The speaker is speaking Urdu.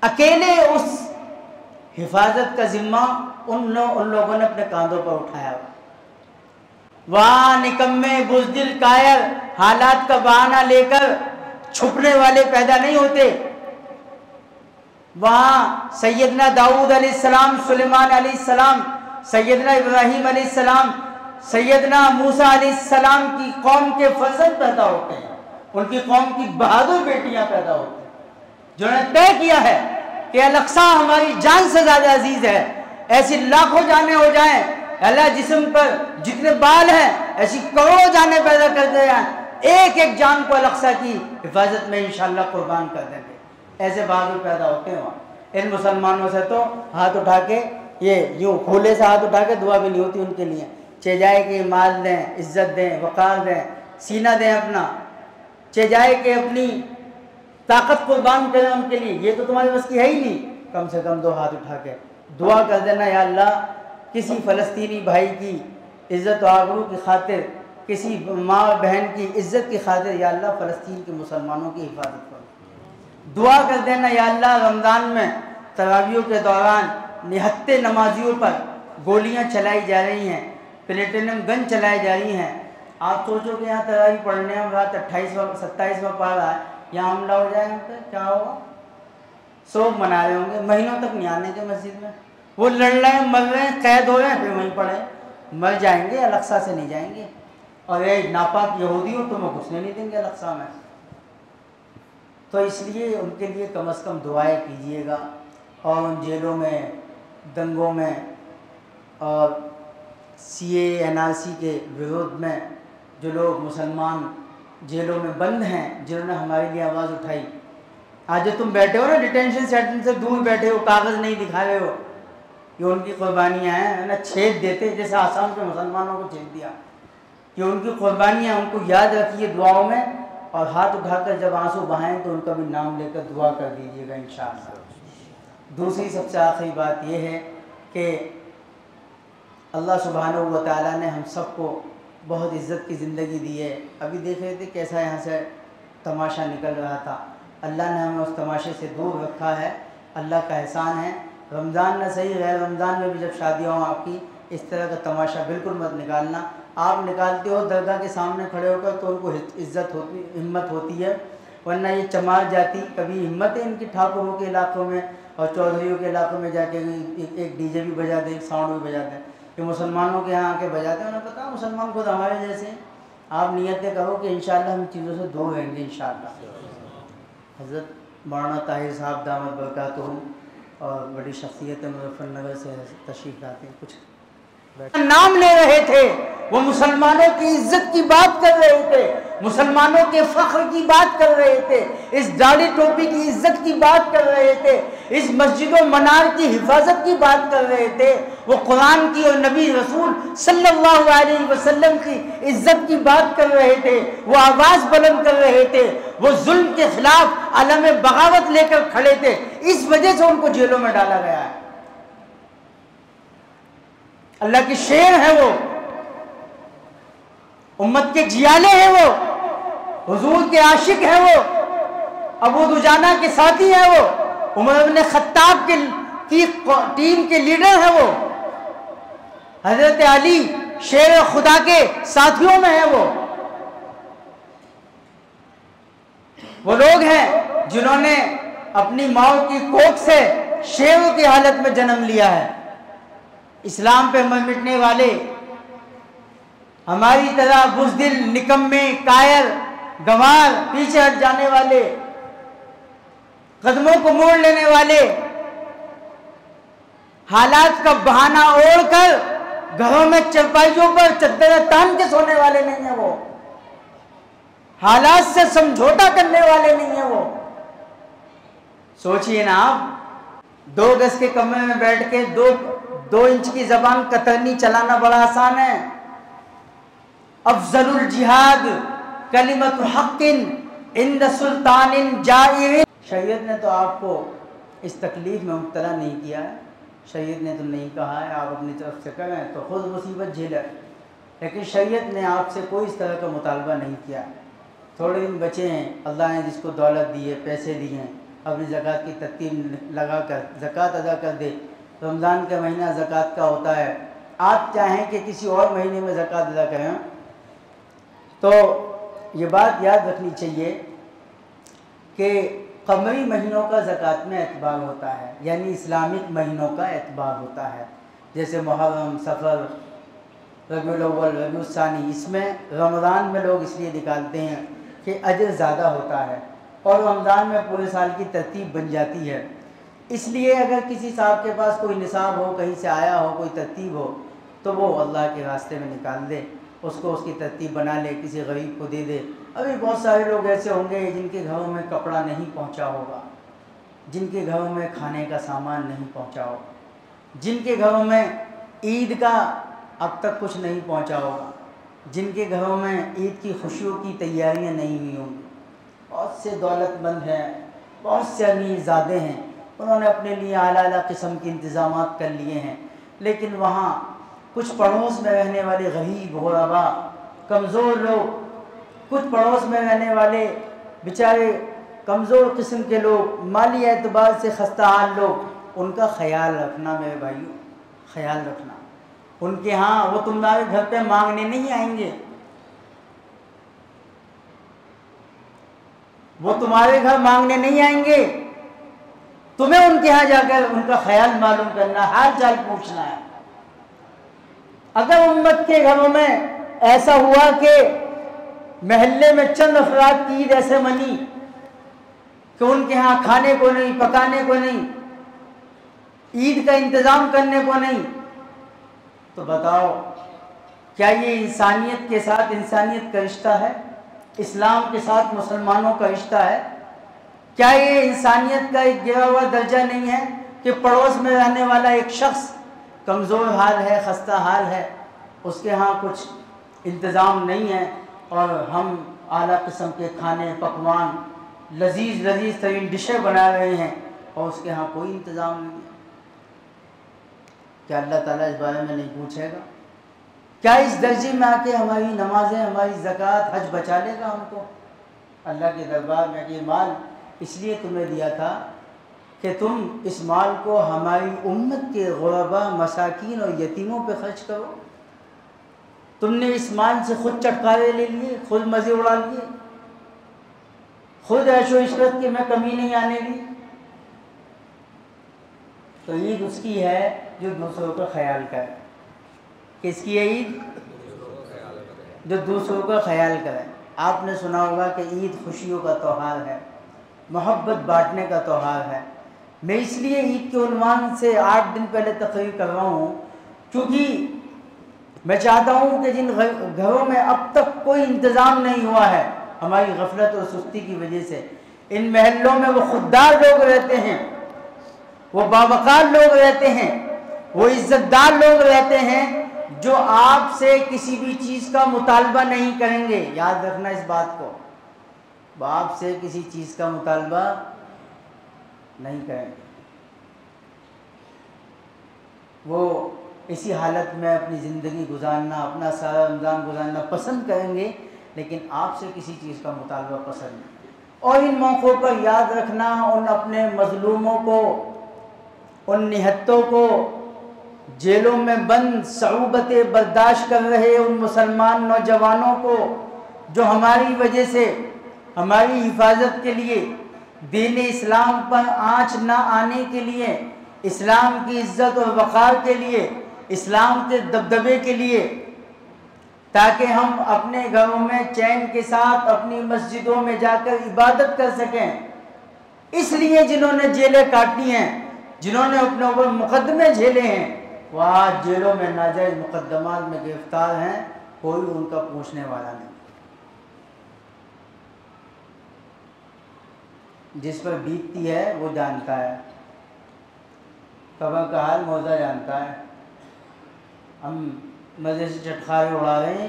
اکیلے اس حفاظت کا ذمہ ان لوگوں نے اپنے کاندھوں پر اٹھایا. وہاں نکمے بزدل کائر حالات کا بہانہ لے کر چھپنے والے پیدا نہیں ہوتے. وہاں سیدنا داؤد علیہ السلام، سلیمان علیہ السلام، سیدنا ابراہیم علیہ السلام، سیدنا موسیٰ علیہ السلام کی قوم کے فرزند پیدا ہوتے ہیں. ان کی قوم کی بہادر بیٹیاں پیدا ہوتی ہیں جنہوں نے طے کیا ہے کہ الاقصیٰ ہماری جان سے زیادہ عزیز ہے. ایسی لاکھوں جانیں ہو جائیں، اللہ جسم پر جتنے بال ہیں ایسی کروڑوں جانیں پیدا کر دے جائیں، ایک ایک جان کو الاقصیٰ کی حفاظت میں انشاءاللہ قربان کر دیں گے. ایسے بہادر پیدا ہوتے ہیں وہاں. ان مسلمانوں سے تو ہاتھ اٹھا کے یہ یوں کھولے سے ہاتھ اٹھا کے دعا بھی نہیں ہوتی ان کے لیے. چاہے جائے کہ مال دیں، عزت دیں، وقار دیں، سینہ دیں اپنا، چاہے جائے کہ اپنی طاقت قربان کریں ان کے لیے، یہ تو تمہاری بس کی ہے ہی نہیں. کم سے کم دو ہاتھ اٹھا کے دعا کر دینا، یا اللہ کسی فلسطینی بھائی کی عزت و آبرو کی خاطر، کسی ماں بہن کی عزت کی خاطر یا اللہ فلسطین کے مسلمانوں کی حفاظت کرو. دعا کر دینا یا اللہ رمضان میں تراویحوں کے دوران نہتے نمازیوں پر گولیاں چلائی جا رہی ہیں، پلیٹینم گن چلائی جا رہی ہیں. آپ سوچو کہ یہاں تراویح پڑھنے ہیں، رات 27 پڑھ رہا ہے، یہاں حملہ ہو جائے ان پہ کیا ہوگا؟ سوگ منا رہے ہوں گے، مہینوں تک نہیں آنے کے مسجد میں. وہ لڑ رہے ہیں، مر رہے ہیں، قید ہو رہے ہیں، پھر وہیں پڑھیں. مر جائیں گے، الاقصیٰ سے نہیں جائیں گے. اور یہ ناپاک یہودی ہو تو وہ گھسنے نہیں دیں گے الاقصیٰ میں. تو اس لیے ان کے لیے کم از کم دعائیں کیجیے گا. اور ان جیلوں میں، دنگوں میں اور CA/NRC کے ورودھ میں جو لوگ مسلمان جیلوں میں بند ہیں، جنہوں نے ہمارے لیے آواز اٹھائی. آج جو تم بیٹھے ہو نا ڈیٹینشن سینٹر سے دور بیٹھے ہو، کاغذ نہیں دکھا رہے ہو، یہ ان کی قربانیاں ہیں نا. چھید دیتے جیسے آسام کے مسلمانوں کو چھید دیا، یہ ان کی قربانیاں. ان کو یاد رکھیے دعاؤں میں، اور ہاتھ اٹھا کر جب آنسو بہائیں تو ان کا بھی نام لے کر دعا کر دیجیے گا انشاءاللہ. دوسری سب سے آخری بات یہ ہے کہ اللہ سبحانہ و تعالیٰ نے ہم سب کو بہت عزت کی زندگی دی ہے. ابھی دیکھ رہے تھے کیسا یہاں سے تماشا نکل رہا تھا. اللہ نے ہمیں اس تماشے سے دور رکھا ہے، اللہ کا احسان ہے. رمضان نہ صحیح، غیر رمضان میں بھی جب شادیاں ہوں آپ کی، اس طرح کا تماشا بالکل مت نکالنا. آپ نکالتے ہو درگاہ کے سامنے کھڑے ہو کر تو ان کو عزت ہوتی، ہمت ہوتی ہے، ورنہ یہ چمار جاتی. کبھی ہمت ہے ان کی ٹھاکروں کے علاقوں میں اور چودھریوں کے علاقوں میں جا کے ایک DJ بھی بجا دیں، ایک ساؤنڈ بھی بجا دیں. کہ مسلمانوں کے یہاں آ کے بجاتے ہیں، انہیں پتا مسلمان خود ہمارے جیسے ہیں. آپ نیتیں کرو کہ انشاءاللہ ہم چیزوں سے دور رہیں گے انشاءاللہ. حضرت مولانا طاہر صاحب دامت برکاتہم اور بڑی شخصیت مظفر نگر سے تشریف لاتے ہیں. کچھ نام لے رہے تھے، وہ مسلمانوں کی عزت کی بات کر رہے تھے، مسلمانوں کے فخر کی بات کر رہے تھے، اس داڑھی ٹوپی کی عزت کی بات کر رہے تھے، اس مسجد و منار کی حفاظت کی بات کر رہے تھے. وہ قرآن کی اور نبی رسول صلی اللہ علیہ وسلم کی عزت کی بات کر رہے تھے، وہ آواز بلند کر رہے تھے، وہ ظلم کے خلاف علم بغاوت لے کر کھڑے تھے. اس وجہ سے ان کو جیلوں میں ڈالا گیا ہے. اللہ کے شیر ہیں وہ، امت کے جیالے ہیں وہ، حضور کے عاشق ہیں وہ، ابو دجانہ کے ساتھی ہیں وہ، عمر بن خطاب کی ٹیم کے لیڈر ہیں وہ، حضرت علی شیر خدا کے ساتھیوں میں ہیں وہ لوگ ہیں جنہوں نے اپنی ماں کی کوکھ سے شیروں کی حالت میں جنم لیا ہے. اسلام پہ مر مٹنے والے، ہماری طرح بزدل، نکمے، کائر، گنوار، پیچھے ہٹ جانے والے، قدموں کو موڑ لینے والے، حالات کا بہانہ اوڑھ کر گھروں میں چرپائیوں پر چادریں تان کے سونے والے نہیں ہیں. وہ حالات سے سمجھوتا کرنے والے نہیں ہیں. وہ سوچئے نا، آپ 2 گز کے کمرے میں بیٹھ کے 2 انچ کی زبان کترنی چلانا بڑا آسان ہے. افضل الجہاد کلمت حق عند سلطان جائر. شریعت نے تو آپ کو اس تکلیف میں مبتلا نہیں کیا ہے، شریعت نے تو نہیں کہا ہے آپ اپنی طرف سے کریں تو خود مصیبت جھیلیں، لیکن شریعت نے آپ سے کوئی اس طرح کا مطالبہ نہیں کیا. تھوڑے دن بچے ہیں، اللہ نے جس کو دولت دی ہے، پیسے دیے ہیں، اپنی زکوٰۃ کی ترتیب لگا کر زکوٰۃ ادا کر دے۔ رمضان کا مہینہ زکوٰۃ کا ہوتا ہے، آپ چاہیں کہ کسی اور مہینے میں زکوٰۃ ادا کریں تو یہ بات یاد رکھنی چاہیے کہ قمری مہینوں کا زکوٰۃ میں اعتبار ہوتا ہے، یعنی اسلامک مہینوں کا اعتبار ہوتا ہے، جیسے محرم، صفر، ربیع الاول، ربیع الثانی۔ اس میں رمضان میں لوگ اس لیے نکالتے ہیں کہ اجر زیادہ ہوتا ہے، اور رمضان میں پورے سال کی ترتیب بن جاتی ہے۔ اس لیے اگر کسی صاحب کے پاس کوئی نصاب ہو، کہیں سے آیا ہو، کوئی ترتیب ہو، تو وہ اللہ کے راستے میں نکال دے، اس کو اس کی ترتیب بنا لے، کسی غریب کو دے دے۔ ابھی بہت سارے لوگ ایسے ہوں گے جن کے گھروں میں کپڑا نہیں پہنچا ہوگا، جن کے گھروں میں کھانے کا سامان نہیں پہنچا ہوگا، جن کے گھروں میں عید کا اب تک کچھ نہیں پہنچا ہوگا، جن کے گھروں میں عید کی خوشیوں کی تیاریاں نہیں ہوئی ہوں گی۔ بہت سے دولت مند ہیں، بہت سے امیر زادے ہیں، انہوں نے اپنے لیے اعلیٰ اعلیٰ قسم کے انتظامات کر لیے ہیں، لیکن وہاں کچھ پڑوس میں رہنے والے غریب، غربا، کمزور لوگ، کچھ پڑوس میں رہنے والے بیچارے کمزور قسم کے لوگ، مالی اعتبار سے خستہ حال لوگ، ان کا خیال رکھنا میرے بھائیوں، خیال رکھنا۔ ان کے ہاں وہ تمہارے گھر پہ مانگنے نہیں آئیں گے، وہ تمہارے گھر مانگنے نہیں آئیں گے، تمہیں ان کے ہاں جا کر ان کا خیال معلوم کرنا، حال چال پوچھنا ہے۔ اگر امت کے گھروں میں ایسا ہوا کہ محلے میں چند افراد کی عید ایسے منی کہ ان کے ہاں کھانے کو نہیں، پکانے کو نہیں، عید کا انتظام کرنے کو نہیں، تو بتاؤ کیا یہ انسانیت کے ساتھ انسانیت کا رشتہ ہے؟ اسلام کے ساتھ مسلمانوں کا رشتہ ہے؟ کیا یہ انسانیت کا ایک گرا ہوا درجہ نہیں ہے کہ پڑوس میں رہنے والا ایک شخص کمزور حال ہے، خستہ حال ہے، اس کے ہاں کچھ انتظام نہیں ہے، اور ہم اعلیٰ قسم کے کھانے، پکوان، لذیذ لذیذ ترین ڈشیں بنا رہے ہیں، اور اس کے ہاں کوئی انتظام نہیں ہے؟ کیا اللہ تعالیٰ اس بارے میں نہیں پوچھے گا؟ کیا اس درجے میں آ کے ہماری نمازیں، ہماری زکوٰۃ، حج بچا لے گا ہم کو اللہ کے دربار میں؟ یہ مال اس لیے تمہیں دیا تھا کہ تم اس مال کو ہماری امت کے غربا، مساکین اور یتیموں پہ خرچ کرو۔ تم نے اس مال سے خود چٹکارے لے لیے، خود مزے اڑا لیے، خود عیش و عشرت کی میں کمی نہیں آنے دی۔ تو عید اس کی ہے جو دوسروں کا خیال کرے۔ کس کی ہے عید؟ جو دوسروں کا خیال کرے۔ آپ نے سنا ہوگا کہ عید خوشیوں کا تہوار ہے، محبت بانٹنے کا تہوار ہے۔ میں اس لیے عید کے عنوان سے 8 دن پہلے تقریر کر رہا ہوں، کیونکہ میں چاہتا ہوں کہ جن گھروں میں اب تک کوئی انتظام نہیں ہوا ہے ہماری غفلت اور سستی کی وجہ سے، ان محلوں میں وہ خوددار لوگ رہتے ہیں، وہ باوقار لوگ رہتے ہیں، وہ عزت دار لوگ رہتے ہیں، جو آپ سے کسی بھی چیز کا مطالبہ نہیں کریں گے۔ یاد رکھنا اس بات کو، وہ آپ سے کسی چیز کا مطالبہ نہیں کریں گے، وہ اسی حالت میں اپنی زندگی گزارنا، اپنا سارا رمضان گزارنا پسند کریں گے، لیکن آپ سے کسی چیز کا مطالبہ پسند نہیں۔ اور ان موقعوں پر یاد رکھنا، ان اپنے مظلوموں کو، ان نہتوں کو، جیلوں میں بند صعوبتیں برداشت کر رہے ان مسلمان نوجوانوں کو، جو ہماری وجہ سے ہماری حفاظت کے لیے، دین اسلام پر آنچ نہ آنے کے لیے، اسلام کی عزت اور وقار کے لیے، اسلام کے دبدبے کے لیے، تاکہ ہم اپنے گھروں میں چین کے ساتھ اپنی مسجدوں میں جا کر عبادت کر سکیں، اس لیے جنہوں نے جیلیں کاٹی ہیں، جنہوں نے اپنے اوپر مقدمے جھیلے ہیں، وہ آج جیلوں میں ناجائز مقدمات میں گرفتار ہیں، کوئی ان کا پوچھنے والا نہیں۔ جس پر بیتتی ہے وہ جانتا ہے، قبر کا حال موزہ جانتا ہے۔ ہم مزے سے چٹخارے اڑا رہے ہیں،